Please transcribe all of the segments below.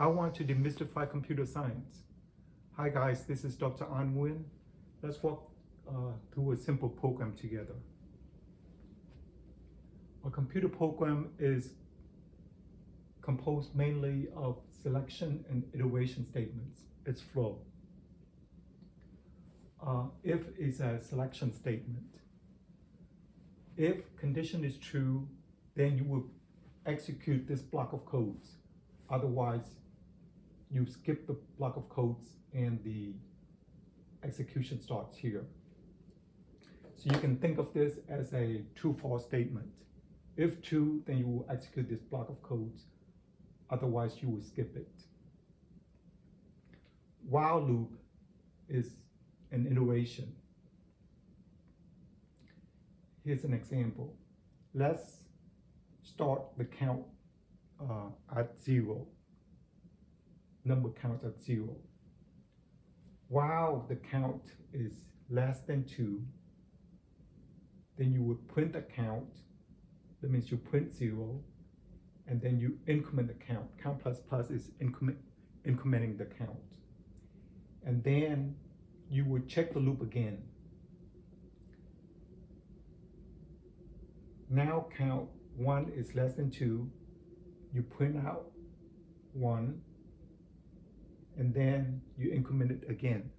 I want to demystify computer science. Hi guys, this is Dr. An Nguyen. Let's walk through a simple program together. A computer program is composed mainly of selection and iteration statements. Its flow. If is a selection statement. If condition is true, then you will execute this block of codes. Otherwise, you skip the block of codes and the execution starts here. So you can think of this as a true-false statement. If true, then you will execute this block of codes. Otherwise, you will skip it. While loop is an iteration. Here's an example. Let's start the count at 0. Number count at 0. While the count is less than 2, then you would print the count. That means you print 0, and then you increment the count. Count plus plus is incrementing the count. And then you would check the loop again. Now count 1 is less than 2. You print out 1, and then you increment it again.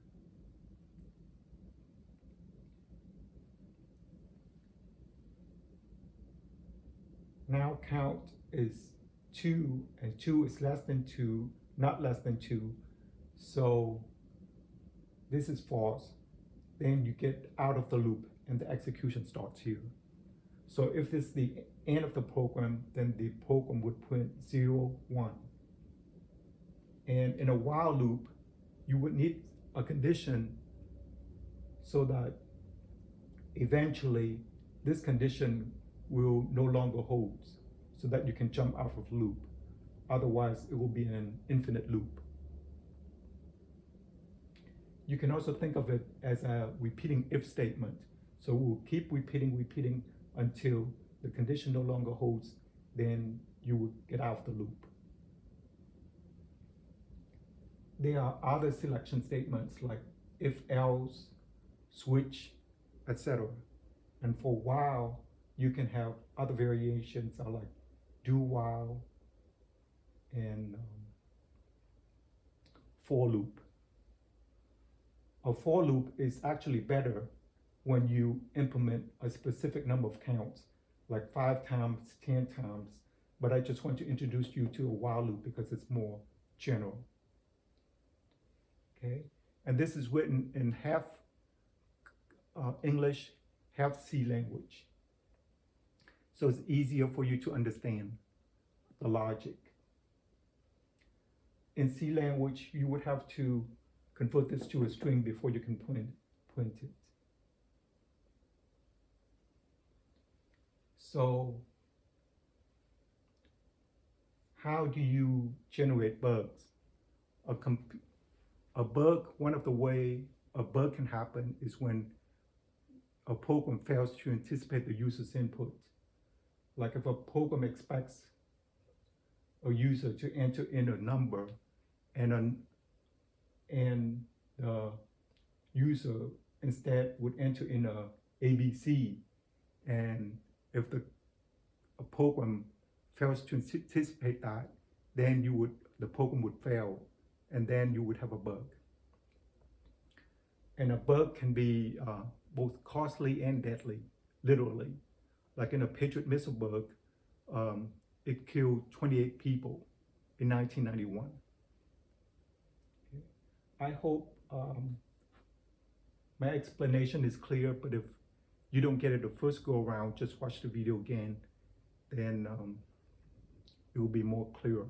Now count is 2, and 2 is less than 2, not less than 2. So this is false. Then you get out of the loop and the execution starts here. So if this is the end of the program, then the program would print 0, 1. And in a while loop, you would need a condition so that eventually this condition will no longer hold, so that you can jump out of the loop. Otherwise, it will be an infinite loop. You can also think of it as a repeating if statement. So we'll keep repeating until the condition no longer holds, then you would get out of the loop. There are other selection statements like if else, switch, etc. And for while, you can have other variations like do while and for loop. A for loop is actually better when you implement a specific number of counts, like 5 times, 10 times. But I just want to introduce you to a while loop because it's more general. Okay, and this is written in half English, half C language. So it's easier for you to understand the logic. In C language, you would have to convert this to a string before you can print it. So how do you generate bugs? A bug, one of the way a bug can happen is when a program fails to anticipate the user's input. Like if a program expects a user to enter in a number and the user instead would enter in a ABC, and if a program fails to anticipate that, then the program would fail, and then you would have a bug. And a bug can be both costly and deadly, literally. Like in a Patriot missile bug, it killed 28 people in 1991. Okay. I hope my explanation is clear, but if you don't get it the first go around, just watch the video again, then it will be more clear.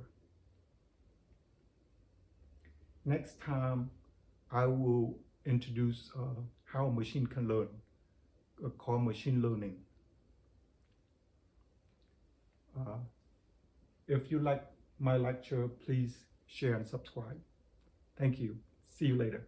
Next time, I will introduce how a machine can learn, called machine learning. If you like my lecture, please share and subscribe. Thank you. See you later.